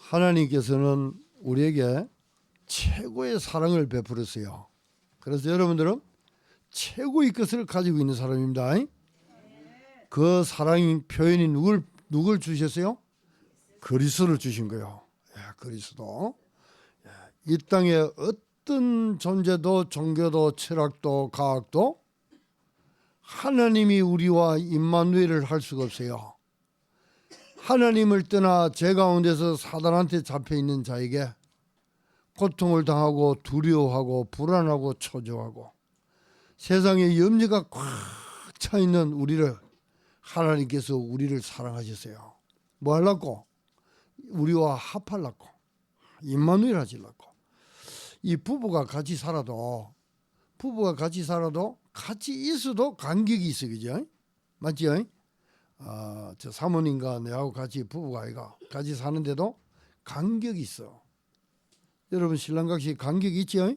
하나님께서는 우리에게 최고의 사랑을 베풀었어요. 그래서 여러분들은 최고의 것을 가지고 있는 사람입니다. 그 사랑의 표현이 누굴 주셨어요? 그리스도를 주신 거예요. 그리스도. 이 땅에 어떤 존재도 종교도 철학도 과학도 하나님이 우리와 임마누엘을 할 수가 없어요. 하나님을 떠나 죄 가운데서 사단한테 잡혀있는 자에게 고통을 당하고 두려워하고 불안하고 초조하고 세상에 염려가 꽉 차있는 우리를 하나님께서 우리를 사랑하셨어요. 뭐 하려고? 우리와 합하려고, 임마누엘 하시려고. 이 부부가 같이 살아도 같이 있어도 간격이 있어, 그죠? 맞죠? 저 사모님과 내하고 같이 부부가 아이가 같이 사는데도 간격이 있어. 여러분 신랑같이 간격이 있죠?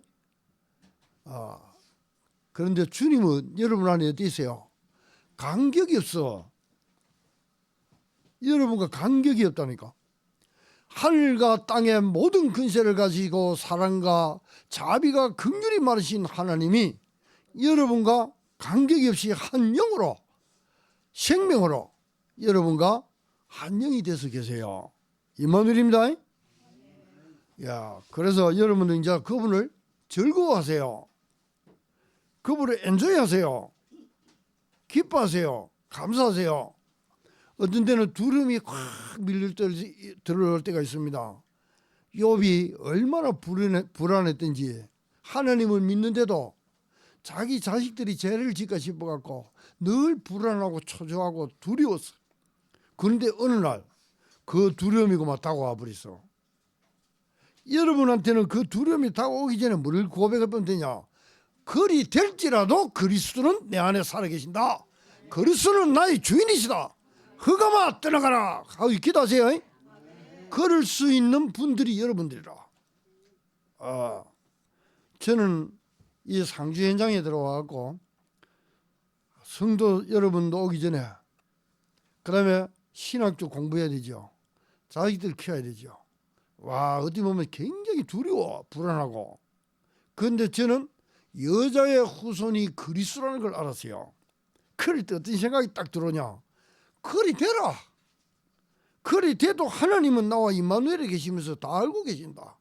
그런데 주님은 여러분 안에 어디 있어요? 간격이 없어. 여러분과 간격이 없다니까. 하늘과 땅의 모든 근세를 가지고 사랑과 자비가 긍휼히 많으신 하나님이 여러분과 간격이 없이 한 영으로 생명으로 여러분과 한 영이 돼서 계세요. 임마누엘입니다. 그래서 여러분들 이제 그분을 즐거워하세요. 그분을 엔조이하세요. 기뻐하세요. 감사하세요. 어떤 때는 두려움이 확 들어올 때가 있습니다. 욥이 얼마나 불안했던지 하나님을 믿는데도 자기 자식들이 죄를 짓까 싶어갖고 늘 불안하고 초조하고 두려웠어. 그런데 어느 날 그 두려움이 막 다가와 버렸어. 여러분한테는 그 두려움이 다가오기 전에 뭘 고백하면 되냐? 그리 될지라도 그리스도는 내 안에 살아계신다. 그리스도는 나의 주인이시다. 흑암아 떠나가라 하고 기도하세요. 그럴 수 있는 분들이 여러분들이라. 저는 이 상주 현장에 들어와갖고 성도 여러분도 오기 전에 그 다음에 신학적 공부해야 되죠. 자식들 키워야 되죠. 어떻게 보면 굉장히 두려워 불안하고. 그런데 저는 여자의 후손이 그리스도라는 걸 알았어요. 그럴 때 어떤 생각이 딱 들어오냐? 그리 되라. 그리 돼도 하나님은 나와 임마누엘에 계시면서 다 알고 계신다.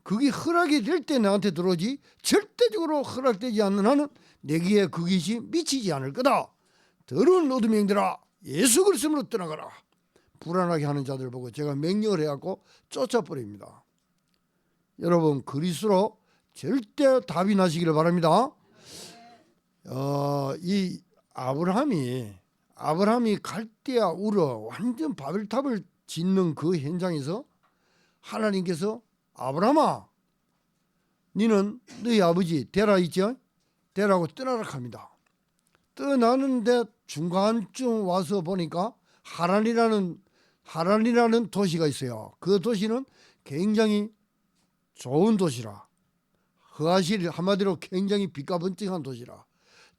그게 허락이 될 때 나한테 들어오지 절대적으로 허락되지 않는 한은 내게 그 것이 미치지 않을 거다. 더러운 어둠의 영들아 예수 그리스도로 떠나가라. 불안하게 하는 자들 보고 제가 명령을 해갖고 쫓아버립니다. 여러분 그리스도로 절대 답이 나시기를 바랍니다. 이 아브라함이 갈대아 우르 완전 바벨탑을 짓는 그 현장에서 하나님께서 아브라함아 너는 너희 아버지 데라 있죠? 데라고 떠나라 합니다. 떠나는데 중간쯤 와서 보니까 하란이라는 도시가 있어요. 그 도시는 굉장히 좋은 도시라. 허아실 한마디로 굉장히 빛과 번쩍한 도시라.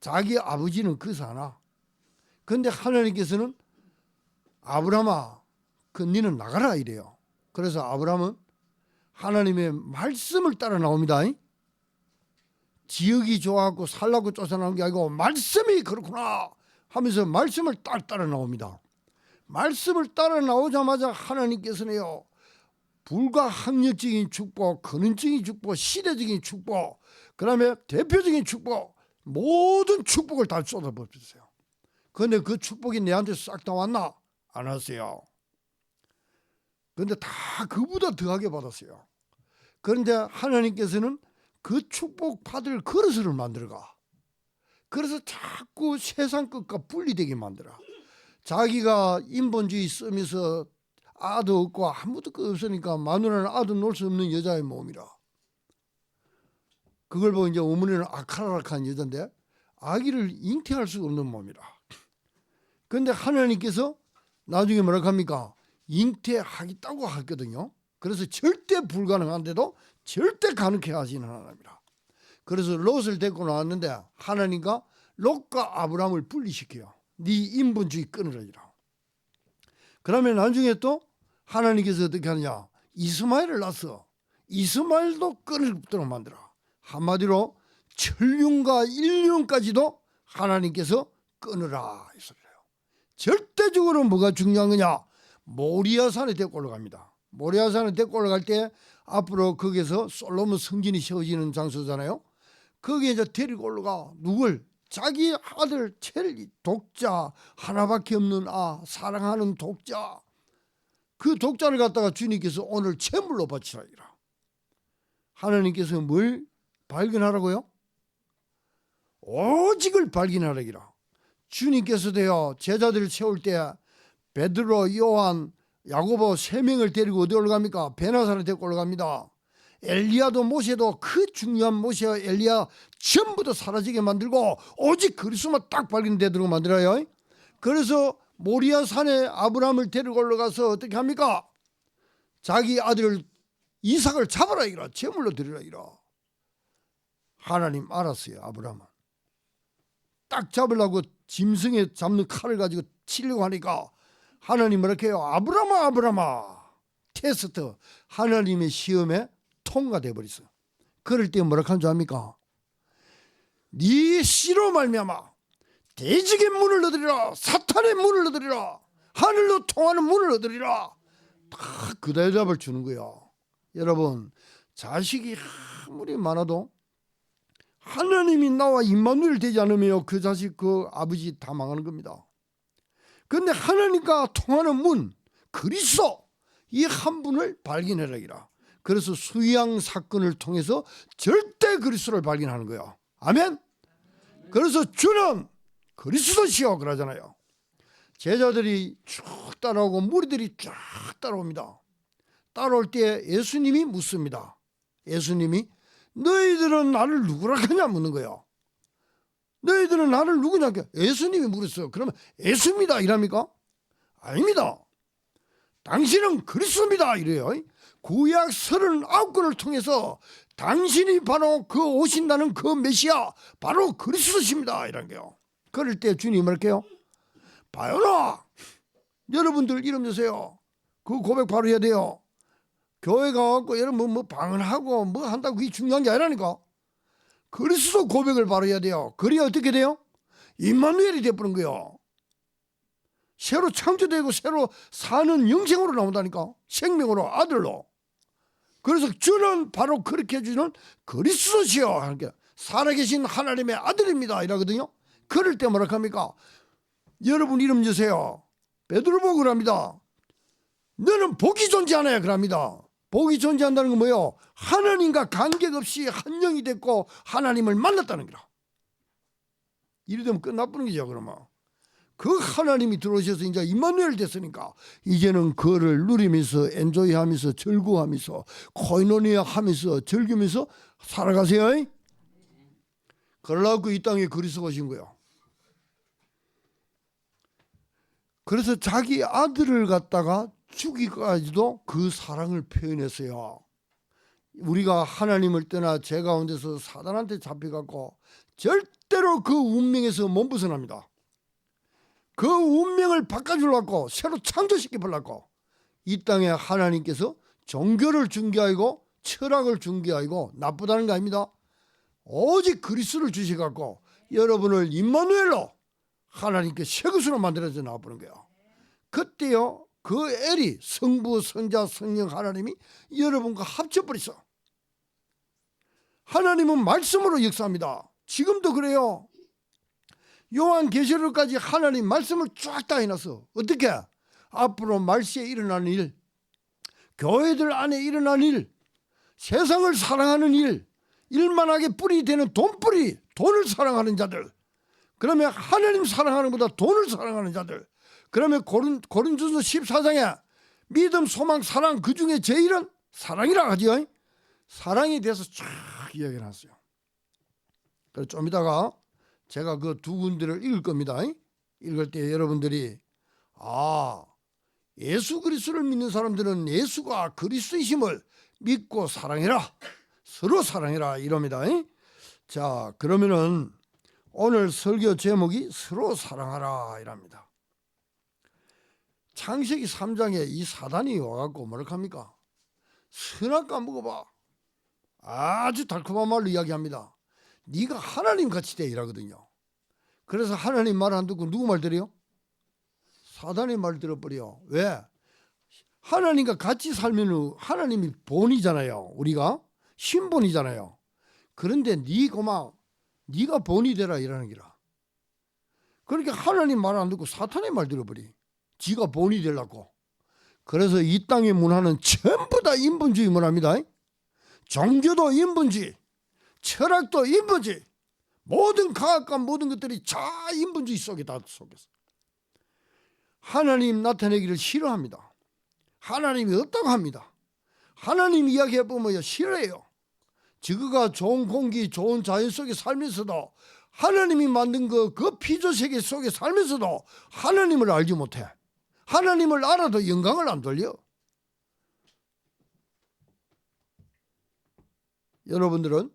자기 아버지는 거기서 사나. 그런데 하나님께서는 아브라함아 너는 나가라 이래요. 그래서 아브라함은 하나님의 말씀을 따라 나옵니다. 지역이 좋아하고 살라고 쫓아나온 게 아니고 말씀이 그렇구나 하면서 말씀을 따라 나옵니다. 말씀을 따라 나오자마자 하나님께서는요 불가항력적인 축복, 근원적인 축복, 시대적인 축복, 그 다음에 대표적인 축복, 모든 축복을 다 쏟아부었어요. 그런데 그 축복이 내한테 싹 다 왔나? 안 왔어요. 그런데 다 그보다 더하게 받았어요. 그런데 하나님께서는 그 축복 받을 그릇을 만들어가. 그래서 자꾸 세상 것과 분리되게 만들어. 자기가 인본주의 쓰면서 아들 없고 아무도 없으니까 마누라는 아들 놓을 수 없는 여자의 몸이라. 그걸 보고 이제 어머니는 아카라락한 여자인데 아기를 잉태할 수 없는 몸이라. 그런데 하나님께서 나중에 뭐라고 합니까? 잉태하겠다고 하거든요. 그래서 절대 불가능한데도 절대 가능케 하시는 하나님이라. 그래서 롯을 데리고 나왔는데 하나님과 롯과 아브라함을 분리시켜요. 네 인본주의 끊으라. 그러면 나중에 또 하나님께서 어떻게 하느냐? 이스마엘을 낳았어. 이스마엘도 끈을 붙도록 만들어. 한마디로 천륜과 인륜까지도 하나님께서 끊으라 이 소리예요. 절대적으로 뭐가 중요한 거냐? 모리아산에 데리고 올라갑니다. 모리아산에 데리고 올라갈 때 앞으로 거기에서 솔로몬 성전이 세워지는 장소잖아요. 거기에 이제 데리고 올라가. 누굴? 자기 아들 제일 독자, 하나밖에 없는 사랑하는 독자. 그 독자를 갖다가 주님께서 오늘 제물로 바치라 이라. 하나님께서 뭘 발견하라고요? 오직을 발견하라기라. 주님께서도요, 제자들을 세울 때 베드로, 요한, 야고보 3명을 데리고 어디 올라갑니까? 베나사를 데리고 올라갑니다. 엘리야도 모세도 그 중요한 모세와 엘리야 전부 다 사라지게 만들고 오직 그리스도만 딱 발견되도록 만들어요. 그래서 모리아 산에 아브라함을 데리고 올라가서 어떻게 합니까? 자기 아들 이삭을 잡아라 이라. 제물로 드리라 이라. 하나님 알았어요. 아브라함은 딱 잡으려고 짐승에 잡는 칼을 가지고 치려고 하니까 하나님 이렇게 해요. 아브라함아 아브라함아. 테스트. 하나님의 시험에 통과돼 버렸어. 그럴 때 뭐라 하는 줄 압니까? 네 씨로 말미암아 대적의 문을 얻으리라. 사탄의 문을 얻으리라. 하늘로 통하는 문을 얻으리라. 다 그 대답을 주는 거야. 여러분, 자식이 아무리 많아도 하나님이 나와 임마누엘 되지 않으면 그 자식 그 아버지 다 망하는 겁니다. 그런데 하나님과 통하는 문 그리스도 이 한 분을 발견해라기라. 그래서 수양 사건을 통해서 절대 그리스도를 발견하는 거예요. 아멘. 그래서 주는 그리스도시요 그러잖아요. 제자들이 쭉 따라오고 무리들이 쫙 따라옵니다. 따라올 때 예수님이 묻습니다. 예수님이 너희들은 나를 누구라 하냐 묻는 거예요. 너희들은 나를 누구냐? 예수님이 물었어요. 그러면 예수입니다 이랍니까? 아닙니다. 당신은 그리스도입니다 이래요. 구약 39권을 통해서 당신이 바로 그 오신다는 그 메시아 바로 그리스도십니다 이런 게요. 그럴 때 주님이 뭐랄게요? 바요나 여러분들 이름 주세요. 그 고백 바로 해야 돼요. 교회 가갖고 여러분 뭐 방언하고 뭐 한다고 그게 중요한 게 아니라니까. 그리스도 고백을 바로 해야 돼요. 그래야 어떻게 돼요? 임마누엘이 되어버린 거예요. 새로 창조되고 새로 사는 영생으로 나온다니까. 생명으로 아들로. 그래서 주는 바로 그렇게 해주는 그리스도시요. 그러니까 살아계신 하나님의 아들입니다 이러거든요. 그럴 때 뭐라 합니까? 여러분 이름 주세요. 베드로 보고 그럽니다. 너는 복이 존재하네 그럽니다. 복이 존재한다는 건 뭐예요? 하나님과 관계없이 한 영이 됐고 하나님을 만났다는 거라. 이리 되면 끝나버리는 거죠. 그러면 그 하나님이 들어오셔서 이제 임마누엘 됐으니까 이제는 그를 누리면서 엔조이하면서 즐거워하면서 코이노니아 하면서 즐기면서 살아가세요. 그러려고 이 땅에 그리스도가 오신 거예요. 그래서 자기 아들을 갖다가 죽이기까지도 그 사랑을 표현했어요. 우리가 하나님을 떠나 죄 가운데서 사단한테 잡혀갖고 절대로 그 운명에서 못 벗어납니다. 그 운명을 바꿔주려고 새로 창조시켜보려고 이 땅에 하나님께서 종교를 준 게 아니고 철학을 준 게 아니고 나쁘다는 거 아닙니다. 오직 그리스도를 주셔갖고 여러분을 임마누엘로 하나님께 새 것으로 만들어져 나와보는 거예요. 그때요 그 엘이 성부 성자 성령 하나님이 여러분과 합쳐버렸어. 하나님은 말씀으로 역사합니다. 지금도 그래요. 요한계시록까지 하나님 말씀을 쫙 다 해놨어. 어떻게? 앞으로 말세에 일어나는 일, 교회들 안에 일어나는 일, 세상을 사랑하는 일, 일만하게 뿌리 되는 돈뿌리, 돈을 사랑하는 자들, 그러면 하나님 사랑하는 것보다 돈을 사랑하는 자들, 그러면 고린도전서 14장에 믿음, 소망, 사랑 그 중에 제일은 사랑이라 하지요. 사랑에 대해서 쫙 이야기해놨어요. 그래서 좀 이따가 제가 그 두 군데를 읽을 겁니다. 읽을 때 여러분들이 예수 그리스도를 믿는 사람들은 예수가 그리스도이심을 믿고 사랑해라, 서로 사랑해라 이럽니다. 자, 그러면은 오늘 설교 제목이 서로 사랑하라 이랍니다. 창세기 3장에 이 사단이 와갖고 뭐라 합니까? 선악과 먹어봐. 아주 달콤한 말로 이야기합니다. 네가 하나님 같이 돼 이라거든요. 그래서 하나님 말 안 듣고 누구 말 들어요? 사단의 말 들어버려. 왜? 하나님과 같이 살면 하나님이 본이잖아요. 우리가 신본이잖아요. 그런데 네가 본이 되라 이라는 기라. 그러니까 하나님 말 안 듣고 사탄의 말 들어버리. 지가 본이 되려고. 그래서 이 땅의 문화는 전부 다 인본주의 문화입니다. 종교도 인본주의, 철학도 인본주의, 모든 과학과 모든 것들이 다 인본주의 속에 다 속에서. 하나님 나타내기를 싫어합니다. 하나님이 없다고 합니다. 하나님 이야기해보면 싫어해요. 지구가 좋은 공기, 좋은 자연 속에 살면서도 하나님이 만든 그 피조세계 속에 살면서도 하나님을 알지 못해. 하나님을 알아도 영광을 안 돌려. 여러분들은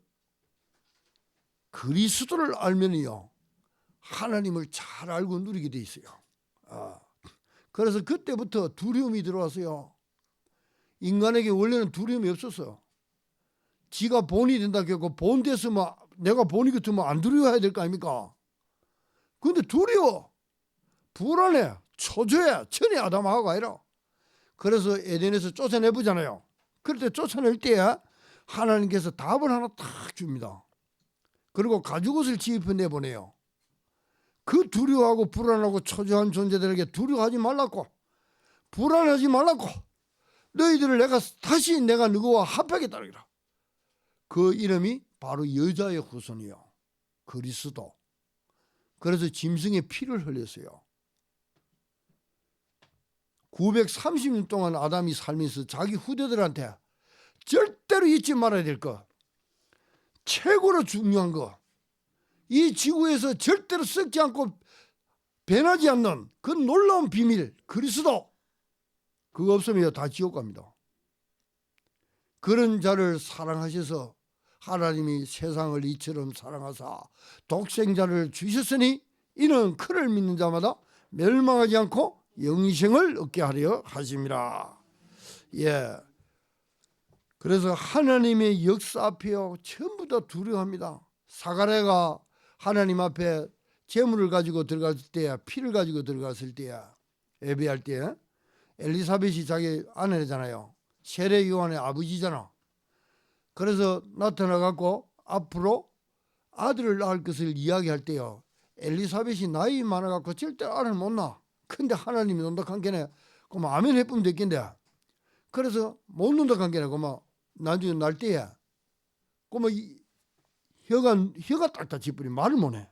그리스도를 알면요 하나님을 잘 알고 누리게 돼 있어요. 그래서 그때부터 두려움이 들어왔어요. 인간에게 원래는 두려움이 없었어요. 지가 본이 된다 했고 본 됐으면 내가 본이 같으면 안 두려워해야 될 거 아닙니까? 그런데 두려워, 불안해, 초조해, 천의 아담하고 아니라. 그래서 에덴에서 쫓아내보잖아요. 그럴 때 쫓아낼 때 하나님께서 답을 하나 딱 줍니다. 그리고 가죽옷을 지입해 내보내요. 그 두려워하고 불안하고 초조한 존재들에게 두려워하지 말라고, 불안하지 말라고, 너희들을 다시 내가 너희와 합하겠다. 그 이름이 바로 여자의 후손이요, 그리스도. 그래서 짐승의 피를 흘렸어요. 930년 동안 아담이 살면서 자기 후대들한테 절대로 잊지 말아야 될 것, 최고로 중요한 것, 이 지구에서 절대로 썩지 않고 변하지 않는 그 놀라운 비밀, 그리스도. 그거 없으면 다 지옥 갑니다. 그런 자를 사랑하셔서 하나님이 세상을 이처럼 사랑하사 독생자를 주셨으니 이는 그를 믿는 자마다 멸망하지 않고 영생을 얻게 하려 하심이라. 예. 그래서 하나님의 역사 앞에요 전부 다 두려워합니다. 사가랴가 하나님 앞에 제물을 가지고 들어갔을 때야, 피를 가지고 들어갔을 때야, 예배할 때 엘리사벳이 자기 아내잖아요. 세례 요한의 아버지잖아. 그래서 나타나갖고 앞으로 아들을 낳을 것을 이야기할 때요, 엘리사벳이 나이 많아갖고 절대 아들 못 낳아. 근데 하나님이 논답한 게네. 그럼 아멘 해보면 됐겠네. 그래서 못 논답한 게네. 그럼 나중에 날 때에 그러면 혀가 딱딱 짚으니 말을 못해.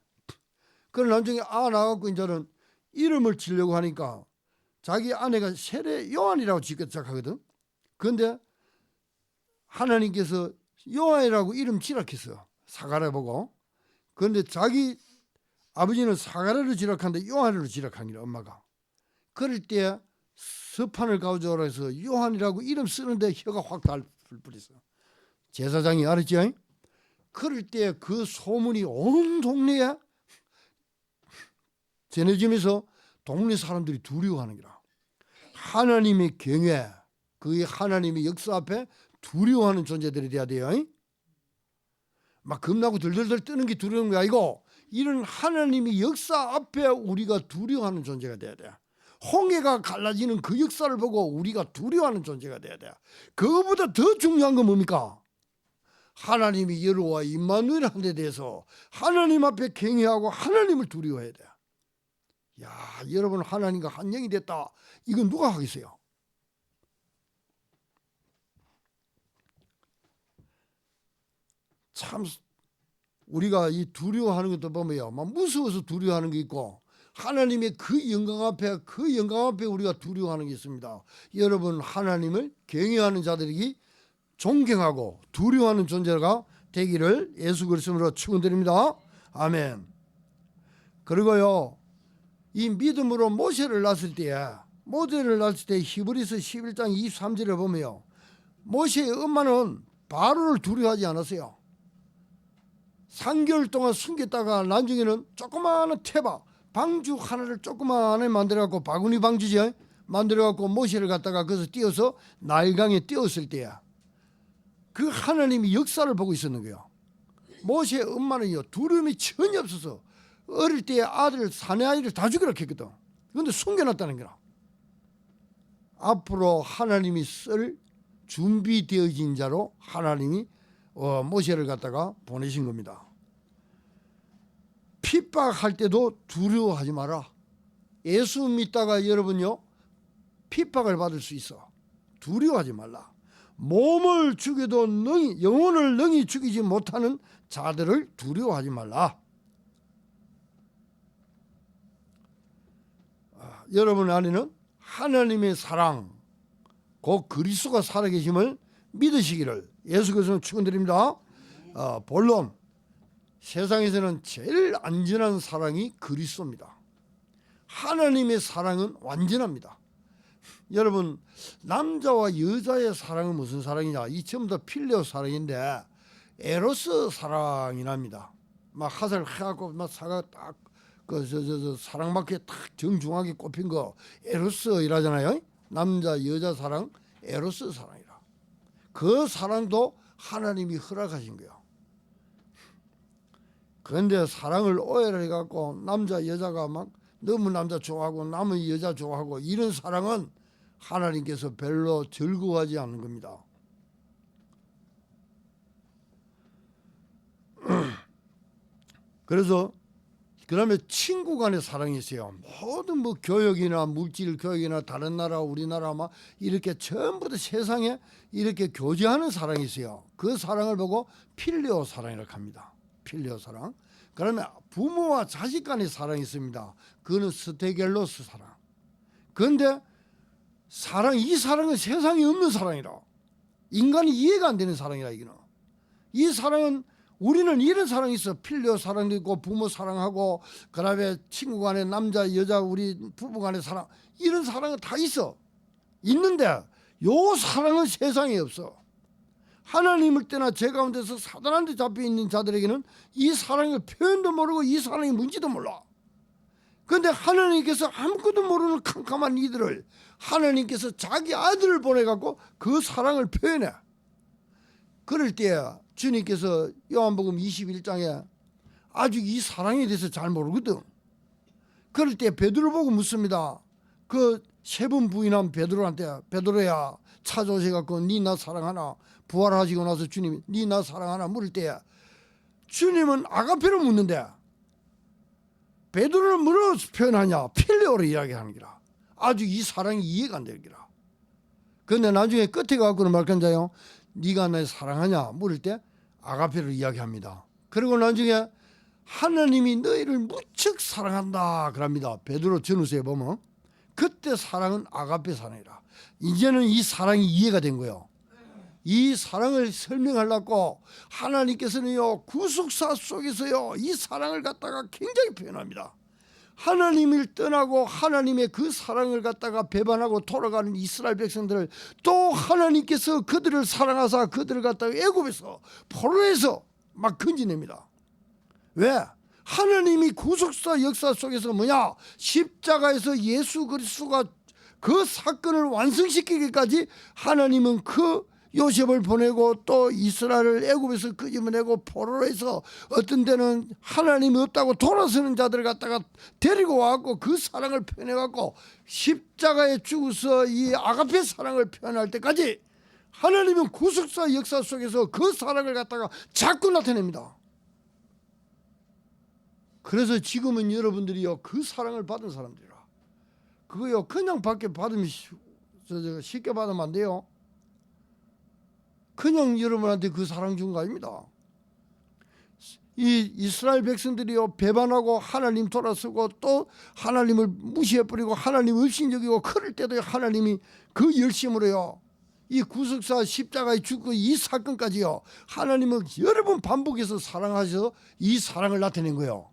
그럼 나중에 나가고 이제는 이름을 지려고 하니까 자기 아내가 세례 요한이라고 짓기 시작하거든. 그런데 하나님께서 요한이라고 이름 지락했어, 사가랴 보고. 그런데 자기 아버지는 사가랴를 지락하는데 요한으로 지락한 거야, 엄마가. 그럴 때 서판을 가져오라 해서 요한이라고 이름 쓰는데 혀가 확 달불있어. 제사장이 알았지? 그럴 때 그 소문이 온 동네에 전해지면서 동네 사람들이 두려워하는 거라. 하나님의 경외, 그게 하나님의 역사 앞에 두려워하는 존재들이 돼야 돼요. 막 겁나고 들들들 뜨는 게 두려운 게 아니고, 이런 하나님의 역사 앞에 우리가 두려워하는 존재가 돼야 돼. 홍해가 갈라지는 그 역사를 보고 우리가 두려워하는 존재가 돼야 돼. 그거보다 더 중요한 건 뭡니까? 하나님이 여호와 임마누엘 데 대해서 하나님 앞에 경외하고 하나님을 두려워해야 돼. 야, 여러분 하나님과 한 영이 됐다. 이건 누가 하겠어요? 참 우리가 이 두려워하는 것도 보면요, 막 무서워서 두려워하는 게 있고, 하나님의 그 영광 앞에 우리가 두려워하는 게 있습니다. 여러분 하나님을 경외하는 자들이 존경하고 두려워하는 존재가 되기를 예수 그리스도로 축원드립니다. 아멘. 그리고요, 이 믿음으로 모세를 낳았을 때 히브리서 11장 23절에 보면요, 모세의 엄마는 바로를 두려워하지 않았어요. 3개월 동안 숨겼다가 나중에는 조그마한 태바 방주 하나를 조그마하게 만들어갖고, 바구니 방주지 만들어갖고 모세를 갖다가 거기서 띄어서 나일강에 띄웠을 때야, 그 하나님이 역사를 보고 있었는 거예요. 모세의 엄마는요 두려움이 전혀 없어서 어릴 때 아들 사내 아이를 다 죽이라 했거든. 그런데 숨겨놨다는 거야. 앞으로 하나님이 쓸 준비되어진 자로 하나님이 모세를 갖다가 보내신 겁니다. 핍박할 때도 두려워하지 마라. 예수 믿다가 여러분요 핍박을 받을 수 있어. 두려워하지 말라. 몸을 죽여도 영혼을 능히 죽이지 못하는 자들을 두려워하지 말라. 여러분 안에는 하나님의 사랑, 곧 그리스도가 살아계심을 믿으시기를 예수 그리스도는 축원드립니다. 본론 세상에서는 제일 안전한 사랑이 그리스도입니다. 하나님의 사랑은 완전합니다. 여러분 남자와 여자의 사랑은 무슨 사랑이냐? 이 전부 다 필레오 사랑인데 에로스 사랑이랍니다. 막 화살 해갖고 막 사가 딱 사랑맞게 딱 정중하게 꼽힌 거 에로스 이라잖아요. 남자 여자 사랑 에로스 사랑이라. 그 사랑도 하나님이 허락하신 거예요. 그런데 사랑을 오해를 해갖고 남자 여자가 막 너무 남자 좋아하고 남의 여자 좋아하고 이런 사랑은 하나님께서 별로 즐거워하지 않는 겁니다. 그래서 그다음에 친구 간의 사랑이 있어요. 모든 뭐 교육이나 물질 교육이나 다른 나라 우리나라 막 이렇게 전부 다 세상에 이렇게 교제하는 사랑이 있어요. 그 사랑을 보고 필레오 사랑이라고 합니다. 필레오 사랑. 그러면 부모와 자식 간의 사랑이 있습니다. 그거는 스테겔로스 사랑. 그런데 이 사랑은 세상에 없는 사랑이라. 인간이 이해가 안 되는 사랑이라 이거는. 이 사랑은 우리는 이런 사랑이 있어. 필레오 사랑도 있고 부모 사랑하고 그다음에 친구 간의 남자 여자 우리 부부 간의 사랑 이런 사랑은 다 있어. 있는데 요 사랑은 세상에 없어. 하나님을 떠나 제 가운데서 사단한테 잡혀있는 자들에게는 이 사랑의 표현도 모르고 이 사랑이 뭔지도 몰라. 그런데 하나님께서 아무것도 모르는 캄캄한 이들을 하나님께서 자기 아들을 보내갖고 그 사랑을 표현해. 그럴 때 주님께서 요한복음 21장에 아직 이 사랑에 대해서 잘 모르거든. 그럴 때 베드로 보고 묻습니다. 그 세 번 부인한 베드로한테 베드로야 찾아오셔갖고 니 나 사랑하나? 부활하시고 나서 주님이 니 나 사랑하나 물을 때 주님은 아가페로 묻는데 베드로는 뭐로 표현하냐? 필레오로 이야기하는 기라. 아직 이 사랑이 이해가 안 되는 기라. 그런데 나중에 끝에 가고는 말간자요. 네가 날 사랑하냐? 물을 때 아가페로 이야기합니다. 그리고 나중에 하나님이 너희를 무척 사랑한다 그럽니다. 베드로 전후서에 보면 그때 사랑은 아가페 사랑이라. 이제는 이 사랑이 이해가 된 거예요. 이 사랑을 설명하려고 하나님께서는요 구속사 속에서요 이 사랑을 갖다가 굉장히 표현합니다. 하나님을 떠나고 하나님의 그 사랑을 갖다가 배반하고 돌아가는 이스라엘 백성들을 또 하나님께서 그들을 사랑하사 그들을 갖다가 애굽에서 포로에서 막 건지냅니다. 왜? 하나님이 구속사 역사 속에서 뭐냐? 십자가에서 예수 그리스도가 그 사건을 완성시키기까지 하나님은 그 요셉을 보내고 또 이스라엘을 애굽에서 끄집어내고 포로에서 어떤 데는 하나님이 없다고 돌아서는 자들을 갖다가 데리고 와갖고 그 사랑을 표현해갖고 십자가에 죽어서 이 아가페 사랑을 표현할 때까지 하나님은 구속사 역사 속에서 그 사랑을 갖다가 자꾸 나타냅니다. 그래서 지금은 여러분들이요 그 사랑을 받은 사람들이라. 그거요 그냥 받으면 쉽게 받으면 안 돼요. 그냥 여러분한테 그 사랑 준 거 아닙니다. 이 이스라엘 백성들이요 배반하고 하나님 돌아서고 또 하나님을 무시해버리고 하나님 의심적이고 그럴 때도 하나님이 그 열심으로요 이 구속사 십자가에 죽고 이 사건까지요 하나님은 여러 번 반복해서 사랑하셔서 이 사랑을 나타낸 거예요.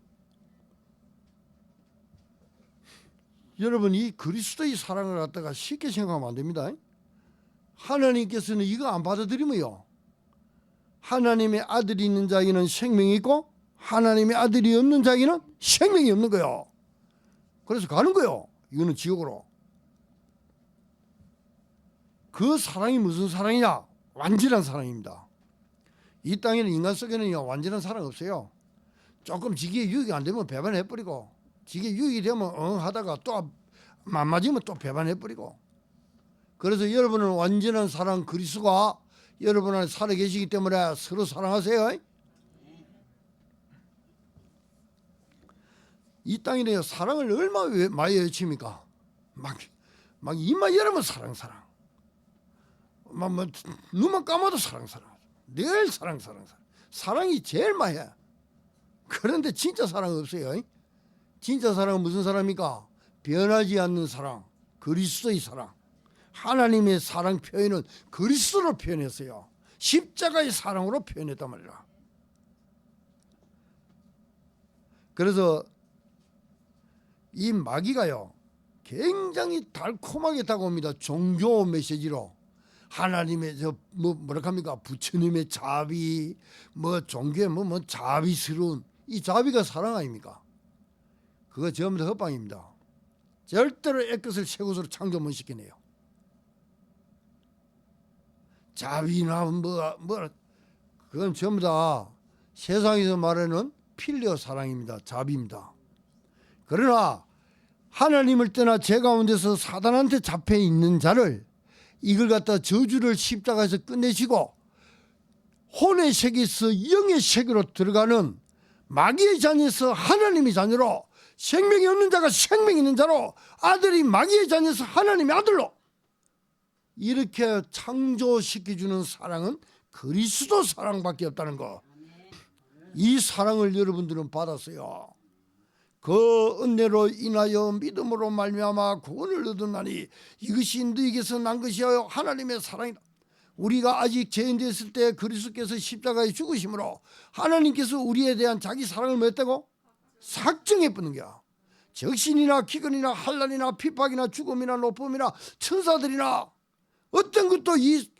여러분 이 그리스도의 사랑을 갖다가 쉽게 생각하면 안 됩니다. 하나님께서는 이거 안 받아들이면요 하나님의 아들이 있는 자에게는 생명이 있고 하나님의 아들이 없는 자에게는 생명이 없는 거예요. 그래서 가는 거예요. 이거는 지옥으로. 그 사랑이 무슨 사랑이냐? 완전한 사랑입니다. 이 땅에는 인간 속에는요 완전한 사랑 없어요. 조금 지기에 유익이 안 되면 배반해버리고, 지기에 유익이 되면 하다가 또 안 맞으면 또 배반해버리고. 그래서 여러분은 완전한 사랑 그리스도가 여러분 안에 살아 계시기 때문에 서로 사랑하세요. 이 땅에 사랑을 얼마나 많이 외칩니까? 막 입만 열으면 사랑. 막 눈만 감아도 사랑. 늘 사랑. 사랑이 제일 많이 해. 그런데 진짜 사랑 없어요. 진짜 사랑은 무슨 사랑입니까? 변하지 않는 사랑, 그리스도의 사랑. 하나님의 사랑 표현은 그리스도로 표현했어요. 십자가의 사랑으로 표현했단 말이야. 그래서 이 마귀가요 굉장히 달콤하게 다가옵니다. 종교 메시지로. 하나님의 뭐라 합니까? 부처님의 자비, 종교의 자비스러운 이 자비가 사랑 아닙니까? 그거 전부 다 헛방입니다. 절대로 애것을 새 것으로 창조 못 시키네요. 자비나 그건 전부 다 세상에서 말하는 필요 사랑입니다. 자비입니다. 그러나 하나님을 떠나 제 가운데서 사단한테 잡혀 있는 자를 이걸 갖다 저주를 십자가에서 끝내시고 혼의 세계에서 영의 세계로 들어가는 마귀의 자녀에서 하나님의 자녀로, 생명이 없는 자가 생명이 있는 자로, 아들이 마귀의 자녀에서 하나님의 아들로 이렇게 창조시켜주는 사랑은 그리스도 사랑밖에 없다는 거. 이 사랑을 여러분들은 받았어요. 그 은혜로 인하여 믿음으로 말미암아 구원을 얻었나니 이것이 너희에게서 난 것이요 하나님의 사랑이다. 우리가 아직 죄인 됐을 때 그리스도께서 십자가에 죽으심으로 하나님께서 우리에 대한 자기 사랑을 뭐 했다고? 삭정해 뿌는 거야. 적신이나 기근이나 환난이나 핍박이나 죽음이나 높음이나 천사들이나 어떤 것도 이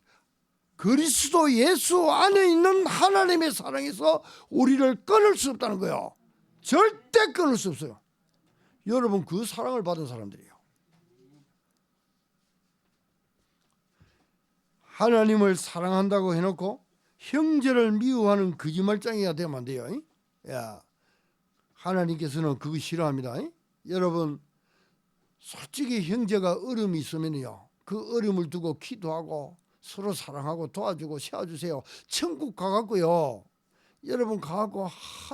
그리스도 예수 안에 있는 하나님의 사랑에서 우리를 끊을 수 없다는 거예요. 절대 끊을 수 없어요. 여러분 그 사랑을 받은 사람들이에요. 하나님을 사랑한다고 해놓고 형제를 미워하는 거짓말쟁이가 되면 안 돼요. 야, 하나님께서는 그거 싫어합니다. 여러분 솔직히 형제가 어려움이 있으면요 그 어려움을 두고 기도하고 서로 사랑하고 도와주고 세워주세요. 천국 가갖고요 여러분 가갖고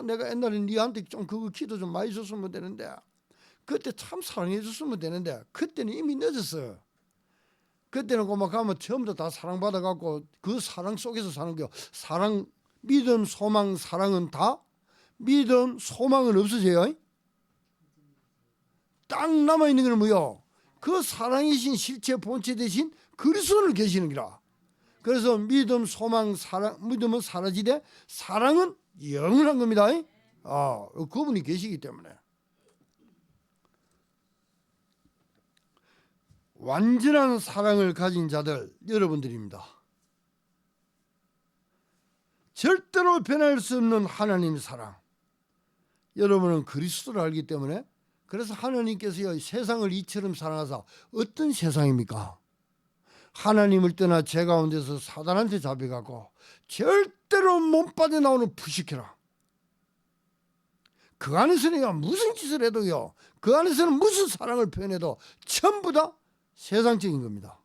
내가 옛날에 니한테 좀 그거 기도 좀 많이 줬으면 되는데 그때 참 사랑해 줬으면 되는데 그때는 이미 늦었어요. 그때는 고막 가면 처음부터 다 사랑받아갖고 그 사랑 속에서 사는 거. 사랑, 믿음, 소망, 사랑은 다 믿음, 소망은 없어져요. 딱 남아있는 건 뭐요? 그 사랑이신 실체 본체 대신 그리스도를 계시는 기라. 그래서 믿음, 소망, 사랑, 믿음은 사라지되 사랑은 영원한 겁니다. 그분이 계시기 때문에. 완전한 사랑을 가진 자들 여러분들입니다. 절대로 변할 수 없는 하나님의 사랑. 여러분은 그리스도를 알기 때문에 그래서 하나님께서 세상을 이처럼 사랑하사 어떤 세상입니까? 하나님을 떠나 제 가운데서 사단한테 잡혀가고 절대로 못 빠져나오는 부식해라. 그 안에서는 무슨 짓을 해도요 그 안에서는 무슨 사랑을 표현해도 전부 다 세상적인 겁니다.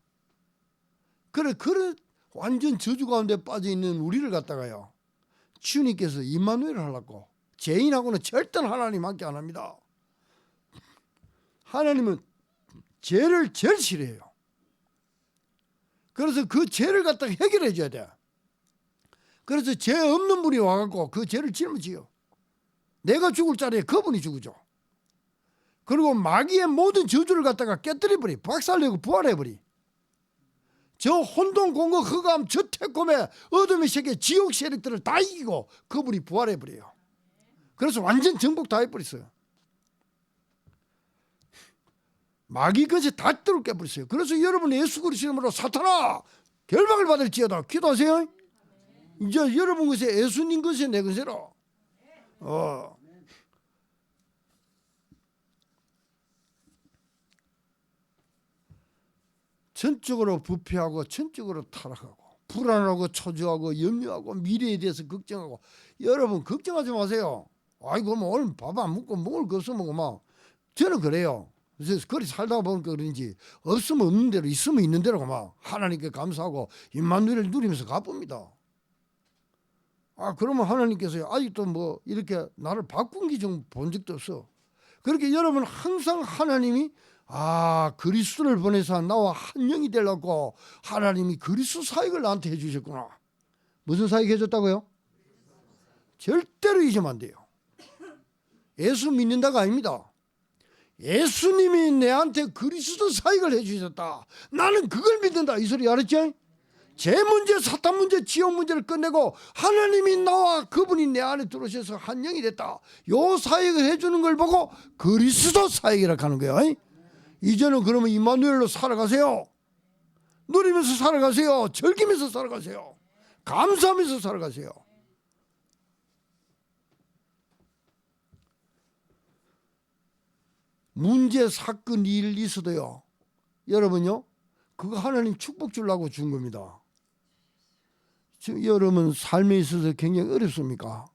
그래 완전 저주 가운데 빠져있는 우리를 갖다가요 주님께서 임마누엘을 하려고 죄인하고는 절대 하나님 함께 안 합니다. 하나님은 죄를 제일 싫어해요. 그래서 그 죄를 갖다가 해결해 줘야 돼. 그래서 죄 없는 분이 와갖고 그 죄를 짊어지요. 내가 죽을 자리에 그분이 죽으죠. 그리고 마귀의 모든 저주를 갖다가 깨뜨려버리, 박살내고 부활해버리. 저 혼돈, 공거, 흑암, 저 태콤의 어둠의 세계, 지옥 세력들을 다 이기고 그분이 부활해버려요. 그래서 완전 정복 다 해버렸어요. 마귀 것이 다 뚫어 깨버렸어요. 그래서 여러분 예수 그리스도 이름으로 사탄아 결박을 받을지어다 기도하세요. 이제 여러분 것이 예수님 것이 내 것이라. 전적으로 부패하고 전적으로 타락하고 불안하고 초조하고 염려하고 미래에 대해서 걱정하고. 여러분 걱정하지 마세요. 아이고 뭐 오늘 밥 안 먹고 먹을 거 없으면 막 저는 그래요. 그래서 그리 살다 보니까 그런지 없으면 없는 대로 있으면 있는 대로 막 하나님께 감사하고 임마누엘을 누리면서 가봅니다. 그러면 하나님께서 아직도 뭐 이렇게 나를 바꾼 게 좀 본 적도 없어. 그렇게 여러분 항상 하나님이 그리스도를 보내서 나와 한 영이 되려고 하나님이 그리스도 사역을 나한테 해주셨구나. 무슨 사역 해줬다고요? 절대로 잊으면 안 돼요. 예수 믿는다가 아닙니다. 예수님이 내한테 그리스도 사역을 해주셨다. 나는 그걸 믿는다. 이 소리 알았죠? 제 문제, 사탄 문제, 지옥 문제를 끝내고 하나님이 나와 그분이 내 안에 들어오셔서 한 영이 됐다. 요 사역을 해주는 걸 보고 그리스도 사역이라고 하는 거예요. 이제는 그러면 임마누엘로 살아가세요. 누리면서 살아가세요. 즐기면서 살아가세요. 감사하면서 살아가세요. 문제, 사건, 일 있어도요, 여러분요, 그거 하나님 축복 주려고 준 겁니다. 지금 여러분 삶에 있어서 굉장히 어렵습니까?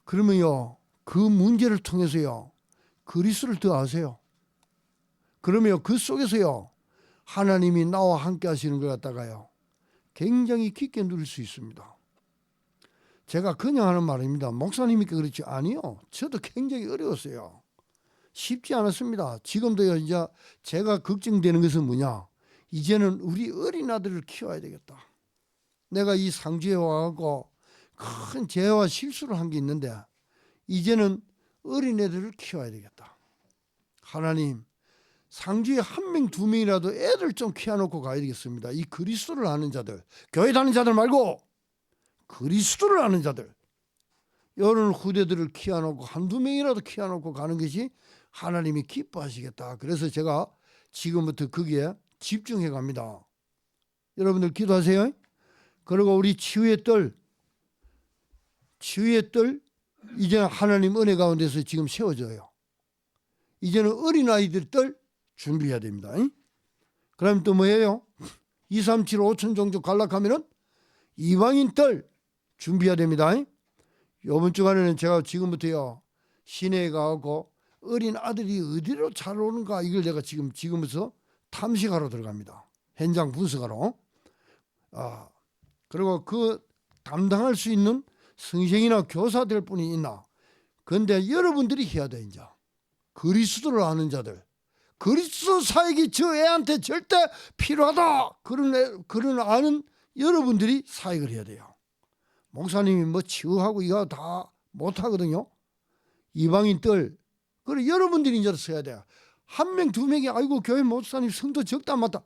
그러면요, 그 문제를 통해서요, 그리스도를 더 아세요. 그러면 그 속에서요, 하나님이 나와 함께 하시는 것 같다가요, 굉장히 깊게 누릴 수 있습니다. 제가 그냥 하는 말입니다. 목사님이니까 그렇지. 아니요. 저도 굉장히 어려웠어요. 쉽지 않았습니다. 지금도요, 이제 제가 걱정되는 것은 뭐냐? 이제는 우리 어린 아들을 키워야 되겠다. 내가 이 상주에 와갖고 큰 죄와 실수를 한 게 있는데 이제는 어린 애들을 키워야 되겠다. 하나님, 상주에 한 명, 두 명이라도 애들 좀 키워놓고 가야 되겠습니다. 이 그리스도를 아는 자들, 교회 다니는 자들 말고 그리스도를 아는 자들, 이런 후대들을 키워놓고 한두 명이라도 키워놓고 가는 것이 하나님이 기뻐하시겠다. 그래서 제가 지금부터 거기에 집중해 갑니다. 여러분들 기도하세요. 그리고 우리 치유의 뜰 이제는 하나님 은혜 가운데서 지금 세워져요. 이제는 어린아이들 뜰 준비해야 됩니다. 그럼 또 뭐예요? 2, 3, 7, 5천 종족 갈락하면은 이방인 뜰 준비해야 됩니다. 이번 주간에는 제가 지금부터요, 시내에 가고 어린 아들이 어디로 잘 오는가 이걸 내가 지금부터 탐식하러 들어갑니다. 현장 분석하러. 그리고 그 담당할 수 있는 선생이나 교사 될 분이 있나? 그런데 여러분들이 해야 돼. 이제 그리스도를 아는 자들, 그리스도 사역이 저 애한테 절대 필요하다. 그런 아는 여러분들이 사역을 해야 돼요. 목사님이 뭐 치유하고 이거 다 못하거든요. 이방인 뜰, 그래 여러분들이 이제 써야 돼요. 한 명, 두 명이 아이고 교회 목사님 성도 적다 맞다.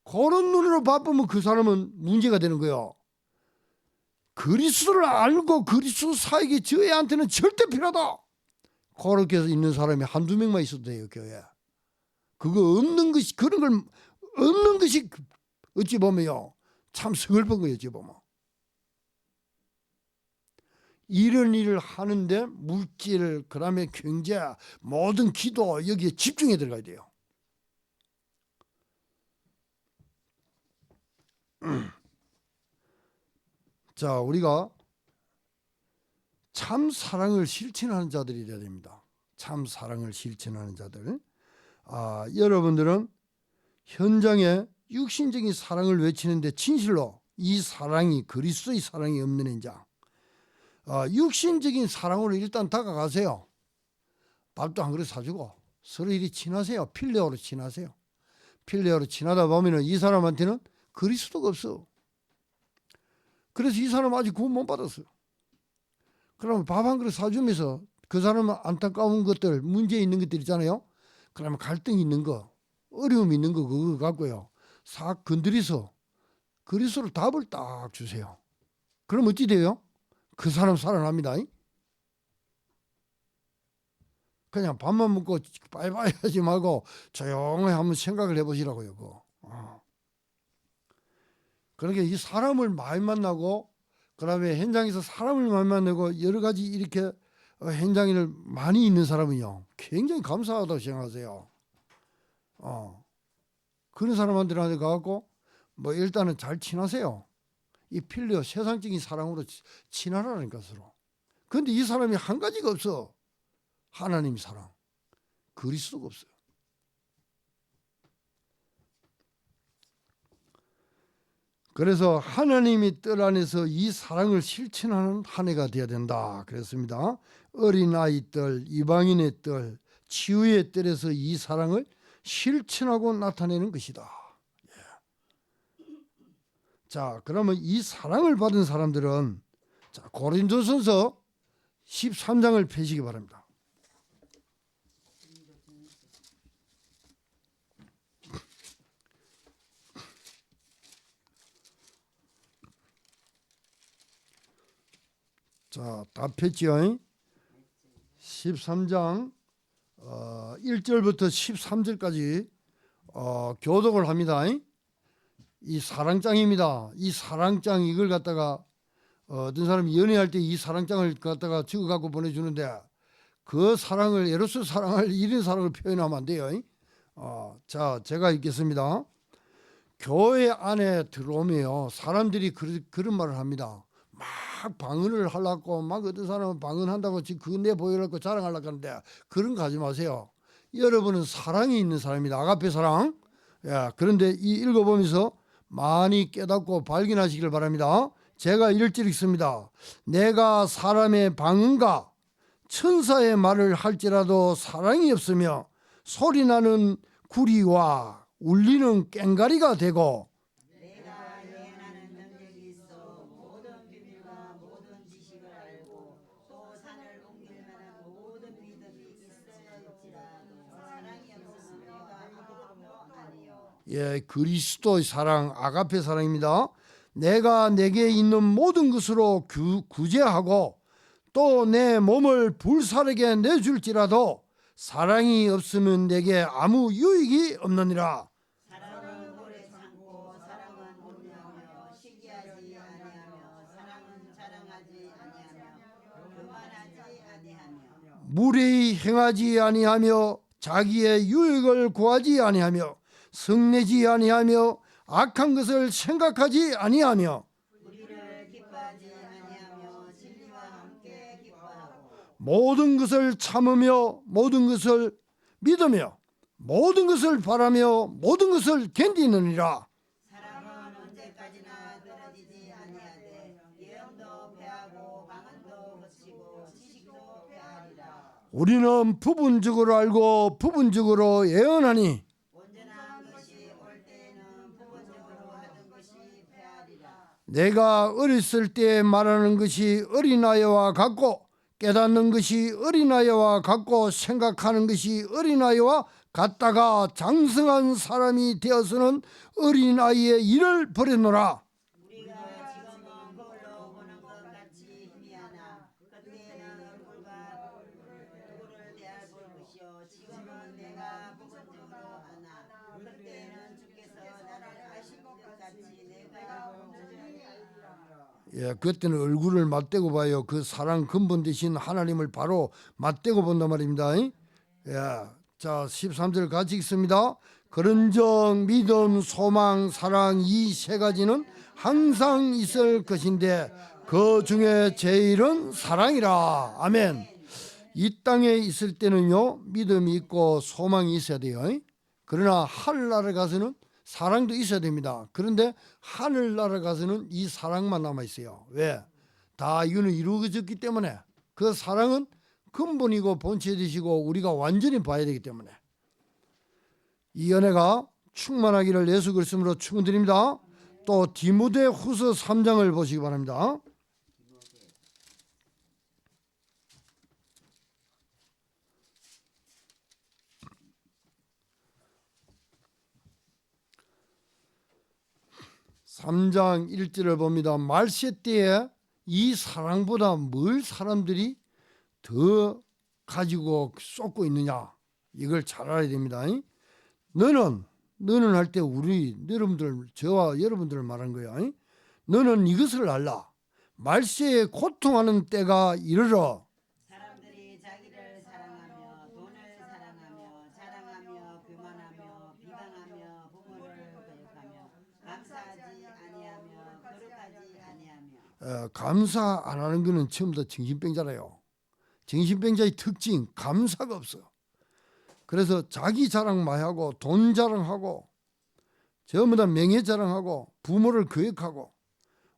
그런 눈으로 바쁘면 그 사람은 문제가 되는 거예요. 그리스도를 알고 그리스도 사역이 저 애한테는 절대 필요하다. 그렇게 해서 있는 사람이 한두 명만 있어도 돼요. 교회에. 그거 없는 것이, 그런 걸 없는 것이 어찌 보면요, 참 서글픈 거예요. 어찌 보면. 이런 일을 하는데 물질, 그다음에 경제, 모든 기도 여기에 집중해 들어가야 돼요. 자, 우리가 참 사랑을 실천하는 자들이 되어야 됩니다. 참 사랑을 실천하는 자들. 여러분들은 현장에 육신적인 사랑을 외치는데 진실로 이 사랑이 그리스도의 사랑이 없는 인자, 육신적인 사랑으로 일단 다가가세요. 밥도 한 그릇 사주고 서로 이리 친하세요. 필레오로 친하세요. 필레오로 친하다 보면 이 사람한테는 그리스도가 없어. 그래서 이 사람 아직 구원 못 받았어. 그러면 밥 한 그릇 사주면서 그 사람은 안타까운 것들, 문제 있는 것들 있잖아요. 그러면 갈등 있는 거, 어려움 있는 거 그거 갖고요, 싹 건드려서 그리스도로 답을 딱 주세요. 그럼 어찌 돼요? 그 사람 살아납니다. 그냥 밥만 먹고 빠이빠이 하지 말고 조용히 한번 생각을 해보시라고요. 그거. 그러니까 이 사람을 많이 만나고, 그 다음에 현장에서 사람을 많이 만나고 여러 가지 이렇게 현장에 많이 있는 사람은요, 굉장히 감사하다고 생각하세요. 그런 사람한테 가갖고 뭐 일단은 잘 친하세요. 이 필요 세상적인 사랑으로 친하라니까 서로. 그런데 이 사람이 한 가지가 없어. 하나님 사랑. 그리스도가 없어요. 그래서 하나님이 뜰 안에서 이 사랑을 실천하는 한 해가 되어야 된다 그랬습니다. 어린아이 뜰, 이방인의 뜰, 치유의 뜰에서 이 사랑을 실천하고 나타내는 것이다. 자, 그러면 이 사랑을 받은 사람들은 자, 고린도전서 13장을 펴시기 바랍니다. 자, 다 폈죠? 13장 1절부터 13절까지 교독을 합니다. 이 사랑장입니다. 이 사랑장 이걸 갖다가 어떤 사람이 연애할 때 이 사랑장을 갖다가 적어갖고 보내주는데 그 사랑을 에로스 사랑을 이런 사랑을 표현하면 안 돼요. 자, 제가 읽겠습니다. 교회 안에 들어오면 사람들이 그런 말을 합니다. 막 방언을 하려고 막 어떤 사람은 방언한다고 지금 그거 내 보여놓고 자랑하려고 하는데 그런 거 하지 마세요. 여러분은 사랑이 있는 사람입니다. 아가페 사랑. 예, 그런데 이 읽어보면서 많이 깨닫고 발견하시길 바랍니다. 제가 1절 읽습니다. 내가 사람의 방언과 천사의 말을 할지라도 사랑이 없으며 소리나는 구리와 울리는 꽹가리가 되고 내가 예언하는 능력이 있어 모든 비밀과 모든 지식을 알고 또 산을 옮길 만한 모든 믿음이 있어야할지라도 사랑이 없으면 내가 아무것도 아니요. 예, 그리스도의 사랑, 아가페 사랑입니다. 내가 내게 있는 모든 것으로 구제하고 또 내 몸을 불사르게 내줄지라도 사랑이 없으면 내게 아무 유익이 없느니라. 사랑은 오래 참고 사랑은 온유하며 시기하지 아니하며 사랑은 자랑하지 아니하며 교만하지 아니하며 무례히 행하지 아니하며 자기의 유익을 구하지 아니하며 성내지 아니하며 악한 것을 생각하지 아니하며 우리를 기뻐하지 아니하며 진리와 함께 기뻐하고 모든 것을 참으며 모든 것을 믿으며 모든 것을 바라며 모든 것을 견디느니라. 사랑은 언제까지나 떨어지지 아니하되 예언도 패하고 방언도 거치고 지식도 패하리라. 우리는 부분적으로 알고 부분적으로 예언하니 온전한 것이 올 때에는 부분적으로 하던 것이 패하리라. 내가 어렸을 때 말하는 것이 어린아이와 같고 깨닫는 것이 어린아이와 같고 생각하는 것이 어린아이와 같다가 장성한 사람이 되어서는 어린아이의 일을 버렸노라. 우리가 지금은 거울로 보는 것 같이 희미하나 그때에는 얼굴과 얼굴을 대할 것이요 지금은 내가 부분적으로 아나 그때에는 주께서 나를 아실 것 같이 내가 온전히 알리라. 예, 그때는 얼굴을 맞대고 봐요. 그 사랑 근본 되신 하나님을 바로 맞대고 본단 말입니다. 예, 자 13절 같이 읽습니다. 그런즉 믿음, 소망, 사랑 이 세 가지는 항상 있을 것인데 그 중에 제일은 사랑이라. 아멘. 이 땅에 있을 때는요 믿음이 있고 소망이 있어야 돼요. 그러나 하늘나라에 가서는 사랑도 있어야 됩니다. 그런데 하늘나라 가서는 이 사랑만 남아 있어요. 왜? 다 이거는 이루어졌기 때문에 그 사랑은 근본이고 본체되시고 우리가 완전히 봐야 되기 때문에 이 연애가 충만하기를 예수 그리스도로 축원드립니다. 또 디모데후서 3장을 보시기 바랍니다. (3장 1절을) 봅니다. 말세 때에 이 사랑보다 뭘 사람들이 더 가지고 쏟고 있느냐 이걸 잘 알아야 됩니다. 너는 할 때 우리 여러분들 저와 여러분들을 말하는 거야. 너는 이것을 알라. 말세에 고통하는 때가 이르러 사람들이 자기를 사랑하며 돈을 사랑하며 자랑하며 교만하며 비방하며 부모를 감사 안 하는 거는 전부 다 정신병자라요. 정신병자의 특징 감사가 없어. 그래서 자기 자랑 많이 하고 돈 자랑하고 전부 다 명예 자랑하고 부모를 거역하고,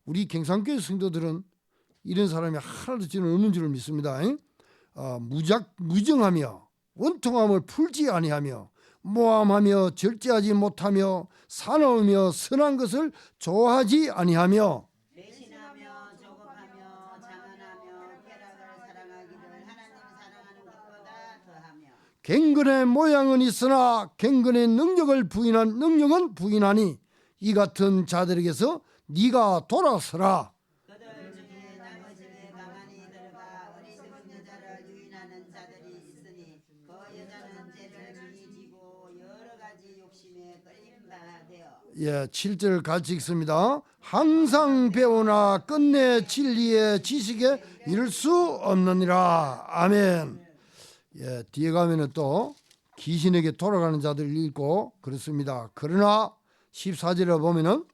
우리 경상교회 성도들은 이런 사람이 하나도 저는 없는 줄을 믿습니다. 무정하며 원통함을 풀지 아니하며 모함하며 절제하지 못하며 사나우며 선한 것을 좋아하지 아니하며 배신하며 조급하며 장언하며 쾌락을 사랑하기를 하나님 사랑하는 것보다 더하며 갱근의 모양은 있으나 갱근의 능력은 부인하니 이 같은 자들에게서 네가 돌아서라. 그들 중에 남의 집에 가만히 들어가 어리석은 여자를 유인하는 자들이 있으니 그 여자는 죄를 많이 지고 여러 가지 욕심에 끌린 바 되어 7절 같이 읽습니다. 항상 배우나 끝내 진리의 지식에 이를 수 없느니라. 아멘. 뒤에 가면은 또 귀신에게 돌아가는 자들 읽고 그렇습니다. 그러나 14절에 보면은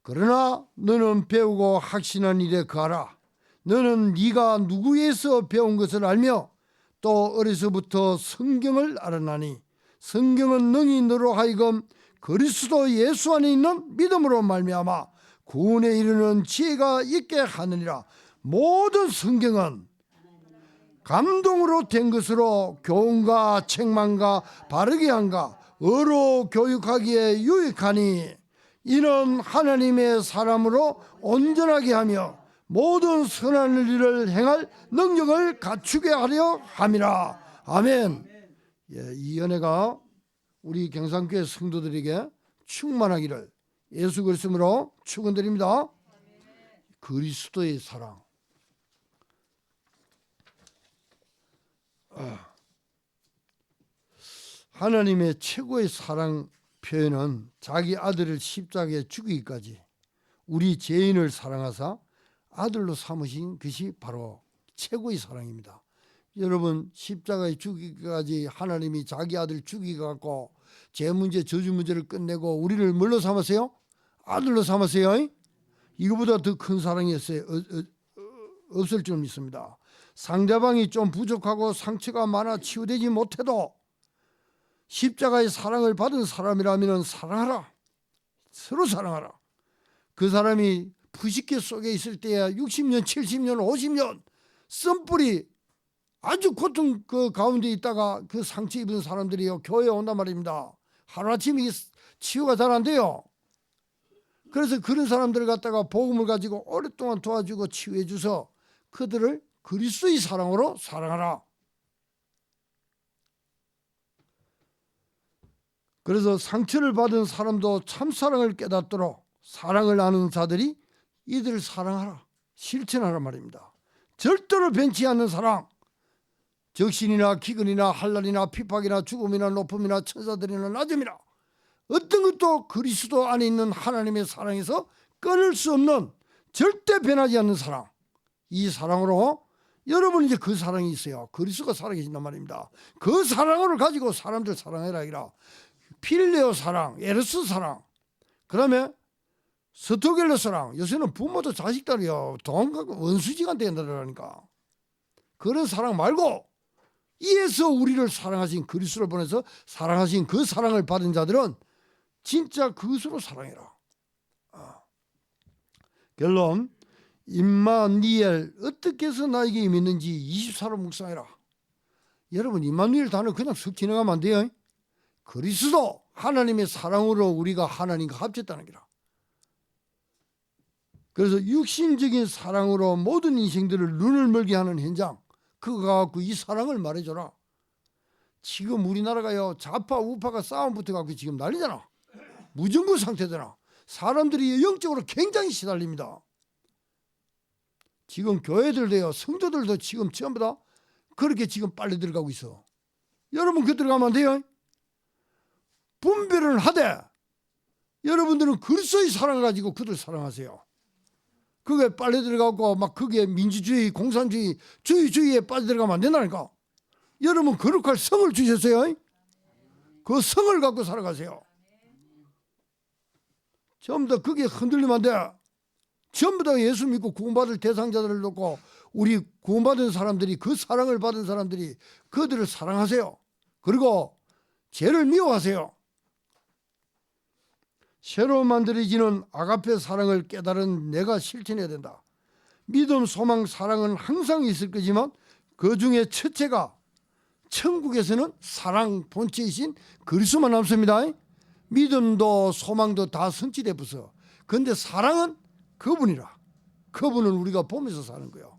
그러나 너는 배우고 확신한 일에 거하라. 너는 네가 누구에서 배운 것을 알며 또 어려서부터 성경을 알았나니 성경은 능히 너로 하여금 그리스도 예수 안에 있는 믿음으로 말미암아 구원에 이르는 지혜가 있게 하느니라. 모든 성경은 감동으로 된 것으로 교훈과 책망과 바르게 함과 어로 교육하기에 유익하니 이는 하나님의 사람으로 온전하게 하며 모든 선한 일을 행할 능력을 갖추게 하려 함이라. 아멘. 이 은혜가 우리 경상교회 성도들에게 충만하기를 예수 그리스도로 축원드립니다. 그리스도의 사랑. 하나님의 최고의 사랑 표현은 자기 아들을 십자가에 죽이기까지 우리 죄인을 사랑하사 아들로 삼으신 것이 바로 최고의 사랑입니다. 여러분, 십자가에 죽이기까지 하나님이 자기 아들 죽이갖고 죄 문제, 저주 문제를 끝내고 우리를 뭘로 삼았어요? 아들로 삼았어요. 이거보다 더 큰 사랑이 없을 줄 믿습니다. 상대방이 좀 부족하고 상처가 많아 치유되지 못해도 십자가의 사랑을 받은 사람이라면 사랑하라. 서로 사랑하라. 그 사람이 부식계 속에 있을 때야 60년, 70년, 50년 썸뿌리 아주 고통 그 가운데 있다가 그 상처 입은 사람들이요 교회에 온단 말입니다. 하루아침에 치유가 잘 안 돼요. 그래서 그런 사람들을 갖다가 복음을 가지고 오랫동안 도와주고 치유해 주서 그들을 그리스도의 사랑으로 사랑하라. 그래서 상처를 받은 사람도 참사랑을 깨닫도록 사랑을 아는 자들이 이들을 사랑하라, 실천하라 말입니다. 절대로 변치 않는 사랑, 적신이나 기근이나 환난이나 핍박이나 죽음이나 높음이나 천사들이나 낮음이나 어떤 것도 그리스도 안에 있는 하나님의 사랑에서 끊을 수 없는 절대 변하지 않는 사랑. 이 사랑으로 여러분 이제 그 사랑이 있어요. 그리스도가 살아계신단 말입니다. 그 사랑을 가지고 사람들 사랑해라 이라. 필레오 사랑, 에르스 사랑, 그다음에 스토겔러 사랑. 요새는 부모도 자식들이요 돈 갖고 원수지간 된다니까. 그런 사랑 말고 이에서 우리를 사랑하신 그리스도를 보내서 사랑하신 그 사랑을 받은 자들은 진짜 그것으로 사랑해라. 결론, 임마누엘 어떻게 해서 나에게 임했는지 24로 묵상해라. 여러분, 임마누엘 단어 그냥 쓱 지나가면 안 돼요. 그리스도 하나님의 사랑으로 우리가 하나님과 합쳤다는 게라. 그래서 육신적인 사랑으로 모든 인생들을 눈을 멀게 하는 현장, 그거 갖고 이 사랑을 말해줘라. 지금 우리나라가요 좌파 우파가 싸움 붙어갖고 지금 난리잖아. 무정부 상태잖아. 사람들이 영적으로 굉장히 시달립니다. 지금 교회들도요 성도들도 지금 전부 다 그렇게 지금 빨리 들어가고 있어. 여러분 그 들어가면 안 돼요. 분별을 하되 여러분들은 그리스도의 사랑을 가지고 그들 사랑하세요. 그게 빨리 들어가고 막 그게 민주주의, 공산주의, 주의에 빠져 들어가면 안 된다니까. 여러분 거룩할 성을 주셨어요. 그 성을 갖고 살아가세요. 전부 다 그게 흔들리면 안 돼. 전부 다 예수 믿고 구원받을 대상자들을 놓고 우리 구원받은 사람들이, 그 사랑을 받은 사람들이 그들을 사랑하세요. 그리고 죄를 미워하세요. 새로 만들어지는 아가페 사랑을 깨달은 내가 실천해야 된다. 믿음, 소망, 사랑은 항상 있을 거지만 그 중에 첫째가 천국에서는 사랑 본체이신 그리스도만 남습니다. 믿음도 소망도 다 성취돼 부서. 그런데 사랑은 그분이라. 그분은 우리가 보면서 사는 거예요.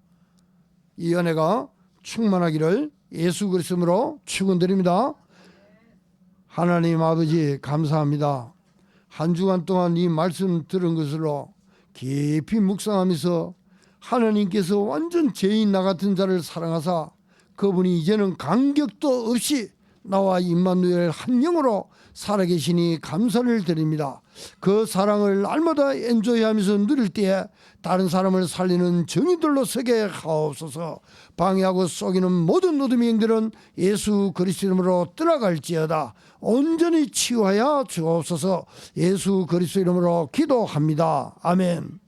이 은혜가 충만하기를 예수 그리스도로 축원드립니다. 하나님 아버지 감사합니다. 한 주간 동안 이 말씀 들은 것으로 깊이 묵상하면서 하나님께서 완전 죄인 나 같은 자를 사랑하사 그분이 이제는 간격도 없이 나와 임마누엘 한 영으로 살아계시니 감사를 드립니다. 그 사랑을 날마다 엔조이하면서 누릴 때에 다른 사람을 살리는 정의들로 서게 하옵소서. 방해하고 속이는 모든 어둠의 영들은 예수 그리스도 이름으로 떠나갈지어다. 온전히 치유하여 주옵소서. 예수 그리스도 이름으로 기도합니다. 아멘.